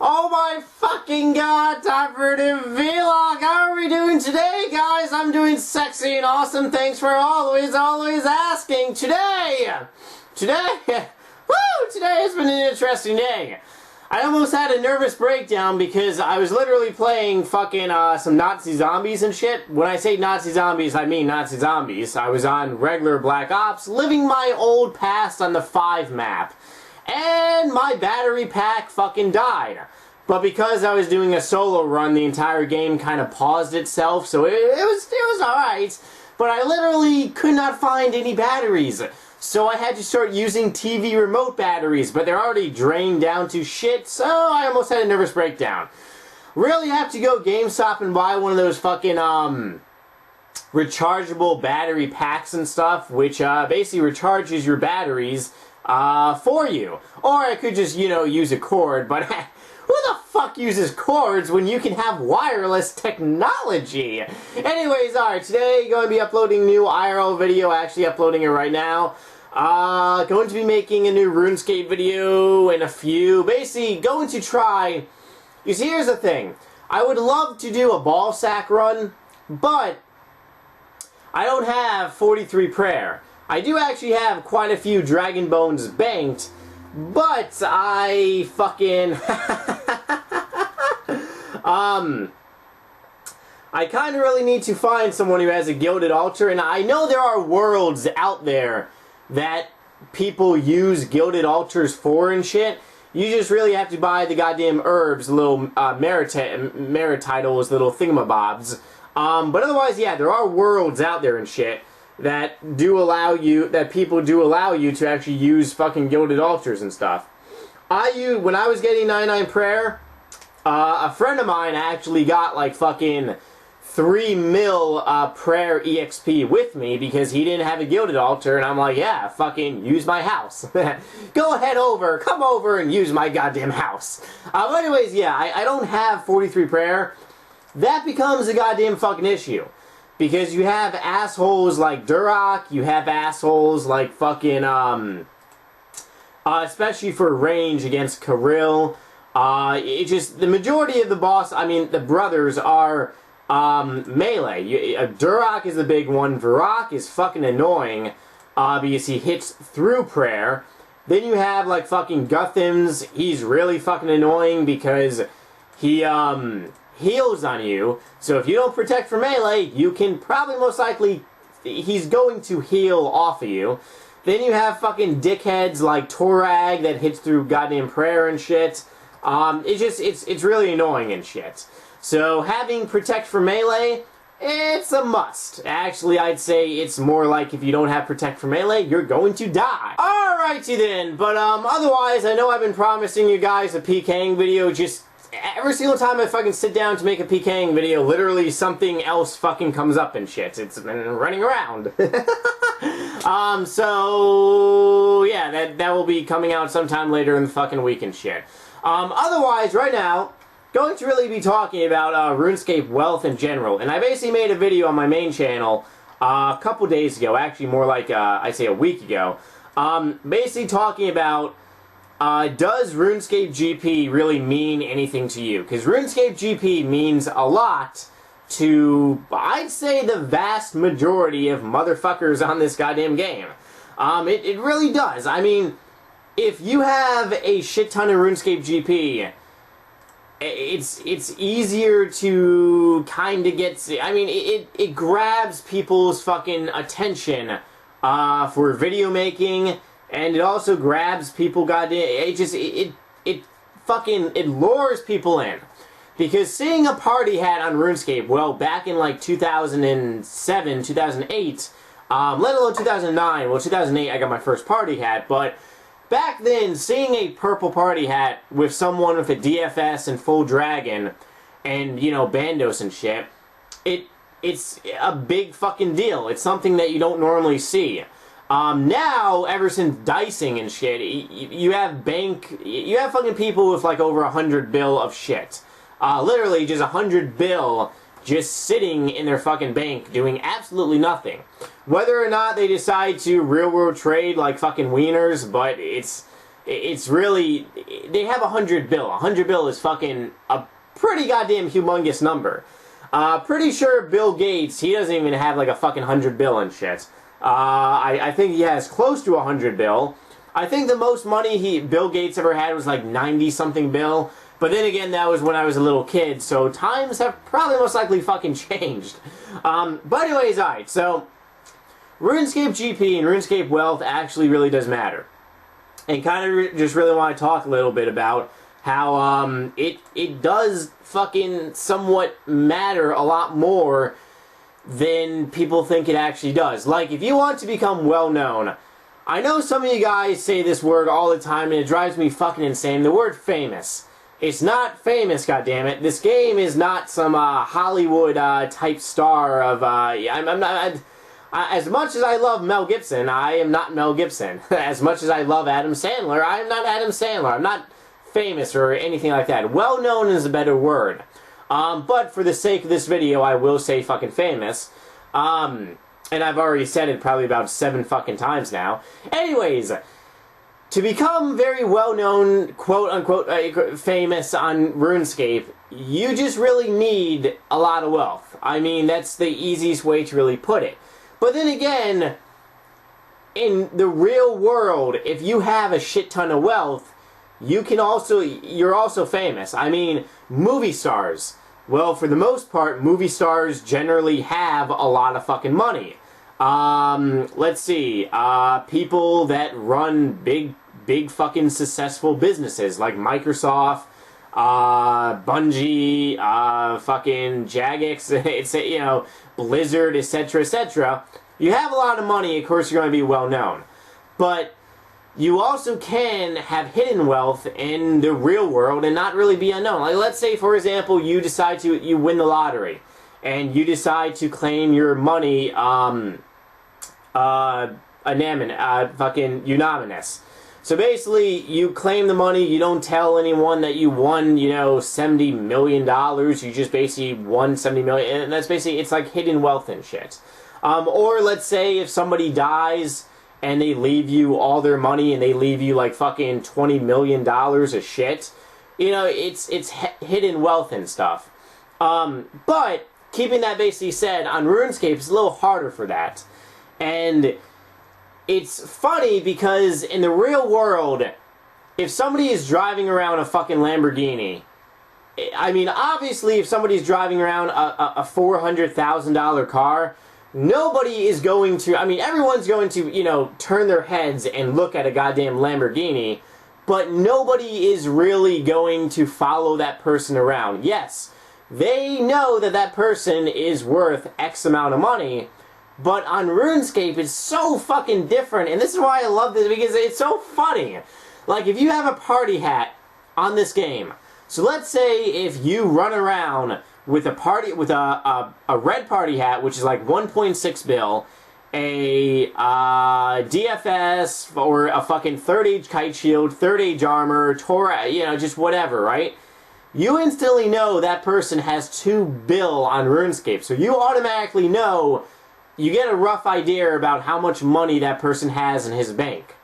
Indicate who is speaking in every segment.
Speaker 1: Oh my fucking god, time for a new vlog! How are we doing today, guys? I'm doing sexy and awesome. Thanks for always asking. Today, woo! Today has been an interesting day. I almost had a nervous breakdown because I was literally playing fucking some Nazi zombies and shit. When I say Nazi zombies, I mean Nazi zombies. I was on regular Black Ops, living my old past on the 5 map. And my battery pack fucking died. But because I was doing a solo run, the entire game kind of paused itself, so it was alright. But I literally could not find any batteries. So I had to start using TV remote batteries, but they're already drained down to shit, so I almost had a nervous breakdown. Really have to go GameStop and buy one of those fucking, rechargeable battery packs and stuff, which, basically recharges your batteries, for you. Or I could just, you know, use a cord, but who the fuck uses cords when you can have wireless technology? Anyways, alright, today going to be uploading a new IRL video, actually uploading it right now. Going to be making a new Runescape video and a few, basically going to try, you see, here's the thing. I would love to do a ball sack run, but I don't have 43 prayer. I do actually have quite a few Dragon Bones banked, but I fucking I kind of really need to find someone who has a gilded altar, and I know there are worlds out there that people use gilded altars for and shit. You just really have to buy the goddamn herbs, little merititles, little thingamabobs. But otherwise, yeah, there are worlds out there and shit that do allow you, that people do allow you to actually use fucking gilded altars and stuff. When I was getting 99 prayer, a friend of mine actually got like fucking 3 mil prayer EXP with me because he didn't have a gilded altar, and I'm like, yeah, fucking use my house. Go ahead come over and use my goddamn house. But anyways, yeah, I don't have 43 prayer. That becomes a goddamn fucking issue. Because you have assholes like Duroc, you have assholes like fucking, especially for range against Kirill. The majority of the boss, I mean, the brothers are, melee. Duroc is the big one. Duroc is fucking annoying, because he hits through prayer. Then you have, like, fucking Guthims. He's really fucking annoying because he, heals on you, so if you don't protect for melee, you can probably most likely, he's going to heal off of you. Then you have fucking dickheads like Torag that hits through goddamn prayer and shit. It's really annoying and shit. So having protect for melee, it's a must. Actually, I'd say it's more like if you don't have protect for melee, you're going to die. Alrighty then, but otherwise, I know I've been promising you guys a PKing video, just every single time I fucking sit down to make a PKing video, literally something else fucking comes up and shit. It's been running around. So yeah, that will be coming out sometime later in the fucking week and shit. Otherwise, right now, going to really be talking about RuneScape wealth in general. And I basically made a video on my main channel a couple days ago, actually more like, I'd say a week ago, basically talking about does RuneScape GP really mean anything to you? Because RuneScape GP means a lot to, I'd say, the vast majority of motherfuckers on this goddamn game. It really does. I mean, if you have a shit ton of RuneScape GP, it's easier to kind of get, I mean, it grabs people's fucking attention for video making. And it also grabs people, goddamn, it lures people in. Because seeing a party hat on RuneScape, well, back in like 2007, 2008, let alone 2009, well, 2008 I got my first party hat, but back then, seeing a purple party hat with someone with a DFS and full dragon, and, you know, bandos and shit, it's a big fucking deal. It's something that you don't normally see. Now, ever since dicing and shit, you have fucking people with like over 100 bill of shit. Literally just 100 bill just sitting in their fucking bank doing absolutely nothing. Whether or not they decide to real world trade like fucking wieners, but it's It's really, they have 100 bill. 100 bill is fucking a pretty goddamn humongous number. Pretty sure Bill Gates, he doesn't even have like a fucking 100 bill and shit. I think he has close to 100 bill. I think the most money Bill Gates ever had was like 90 something bill. But then again, that was when I was a little kid, so times have probably most likely fucking changed. But anyways, alright, so RuneScape GP and RuneScape Wealth actually really does matter. And kind of just really want to talk a little bit about how it does fucking somewhat matter a lot more than people think it actually does. Like, if you want to become well-known, I know some of you guys say this word all the time and it drives me fucking insane, the word famous. It's not famous, goddammit. This game is not some Hollywood type star of I'm not. As much as I love Mel Gibson, I am not Mel Gibson. As much as I love Adam Sandler, I am not Adam Sandler. I'm not famous or anything like that. Well known is a better word. But for the sake of this video, I will say fucking famous. And I've already said it probably about 7 fucking times now. Anyways, to become very well-known, quote-unquote, famous on RuneScape, you just really need a lot of wealth. I mean, that's the easiest way to really put it. But then again, in the real world, if you have a shit ton of wealth, you're also famous. I mean, movie stars. Well, for the most part, movie stars generally have a lot of fucking money. Let's see, people that run big fucking successful businesses like Microsoft, Bungie, fucking Jagex, it's, you know, Blizzard, etc., etc. You have a lot of money, of course you're going to be well known. But you also can have hidden wealth in the real world and not really be unknown. Like, let's say, for example, you win the lottery and you decide to claim your money, fucking unanimous. So basically, you claim the money, you don't tell anyone that you won, you know, $70 million, you just basically won $70 million, and that's basically, it's like hidden wealth and shit. Or let's say if somebody dies and they leave you all their money and they leave you like fucking $20 million of shit, you know, it's hidden wealth and stuff. But, keeping that basically said, on RuneScape, it's a little harder for that. And it's funny because in the real world, if somebody is driving around a fucking Lamborghini, I mean, obviously if somebody's driving around a $400,000 car, nobody is going to, I mean, everyone's going to, you know, turn their heads and look at a goddamn Lamborghini, but nobody is really going to follow that person around. Yes, they know that that person is worth X amount of money, but on RuneScape, it's so fucking different, and this is why I love this, because it's so funny. Like, if you have a party hat on this game, so let's say if you run around with a red party hat, which is like 1.6 bill, a DFS, or a fucking 3rd age kite shield, 3rd age armor, Torah, you know, just whatever, right? You instantly know that person has 2 bill on RuneScape, so you automatically know. You get a rough idea about how much money that person has in his bank.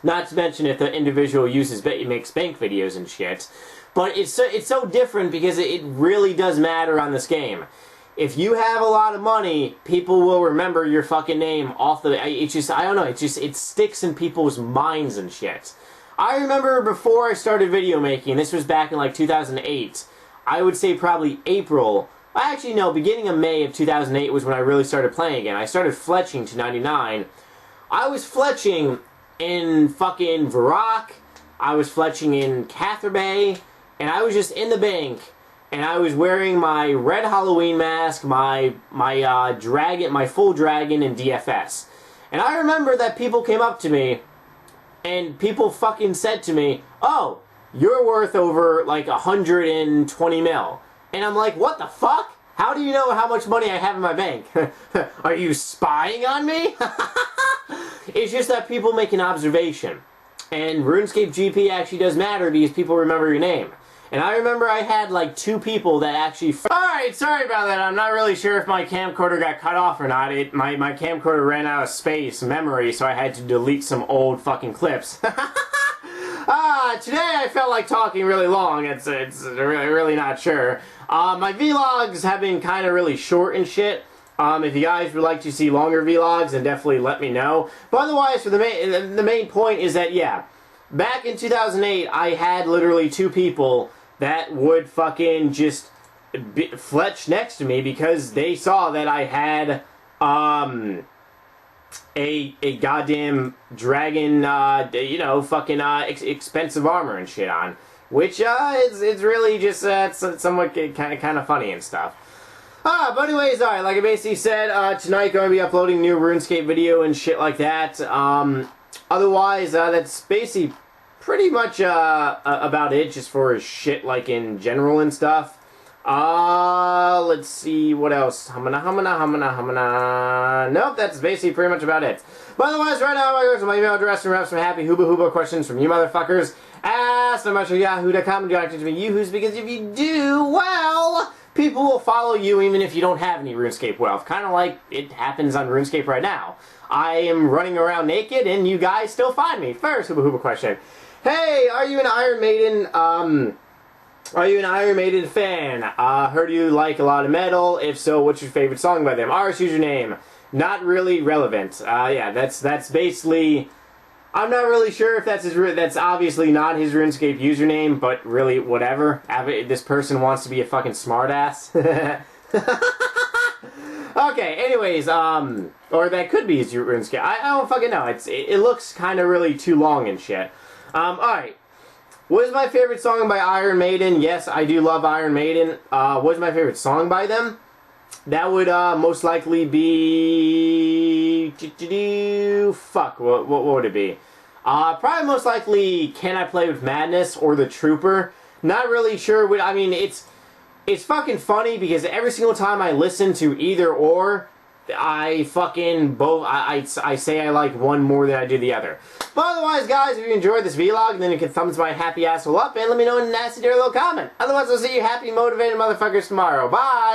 Speaker 1: Not to mention if the individual makes bank videos and shit. But it's so different because it really does matter on this game. If you have a lot of money, people will remember your fucking name off the... It's just, I don't know, it sticks in people's minds and shit. I remember before I started video making, this was back in like 2008, I would say probably April... Actually, no, beginning of May of 2008 was when I really started playing again. I started fletching to 99. I was fletching in fucking Varrock, I was fletching in Catherbae, and I was just in the bank, and I was wearing my red Halloween mask, my dragon, my full dragon, and DFS. And I remember that people came up to me, and people fucking said to me, "Oh, you're worth over like 120 mil." And I'm like, what the fuck? How do you know how much money I have in my bank? Are you spying on me? It's just that people make an observation. And RuneScape GP actually does matter because people remember your name. And I remember I had like 2 people that actually... Alright, sorry about that. I'm not really sure if my camcorder got cut off or not. My camcorder ran out of space, memory, so I had to delete some old fucking clips. today I felt like talking really long. It's really not sure. My vlogs have been kind of really short and shit. If you guys would like to see longer vlogs, then definitely let me know. But otherwise, for the main point is that, yeah, back in 2008, I had literally 2 people that would fucking just fletch next to me because they saw that I had a goddamn dragon, you know, fucking expensive armor and shit on, which it's really just it's somewhat kind of funny and stuff. But anyways, alright, like I basically said, tonight going to be uploading new RuneScape video and shit like that. Otherwise, that's basically pretty much about it, just for shit like in general and stuff. Let's see, what else? Nope, that's basically pretty much about it. But otherwise, right now, I'm going to go to my email address and have some happy hooba questions from you motherfuckers. Ask them at yahoo.com and direct it to me, you-hoos, because if you do, well, people will follow you even if you don't have any RuneScape wealth. Kind of like it happens on RuneScape right now. I am running around naked and you guys still find me. First hooba question. Hey, are you an Iron Maiden, are you an Iron Maiden fan? Heard you like a lot of metal. If so, what's your favorite song by them? Ours username. Not really relevant. Yeah, that's basically... I'm not really sure if that's that's obviously not his RuneScape username, but really, whatever. This person wants to be a fucking smartass. Okay, anyways, or that could be his RuneScape. I don't fucking know. It looks kind of really too long and shit. Alright. What is my favorite song by Iron Maiden? Yes, I do love Iron Maiden. What is my favorite song by them? That would most likely be... Fuck, what would it be? Probably most likely Can I Play With Madness or The Trooper. Not really sure. I mean, it's fucking funny because every single time I listen to either or, I fucking I say I like one more than I do the other. But otherwise, guys, if you enjoyed this vlog, then you can thumbs my happy asshole up and let me know in a nasty dirty little comment. Otherwise, I'll see you happy, motivated motherfuckers tomorrow. Bye!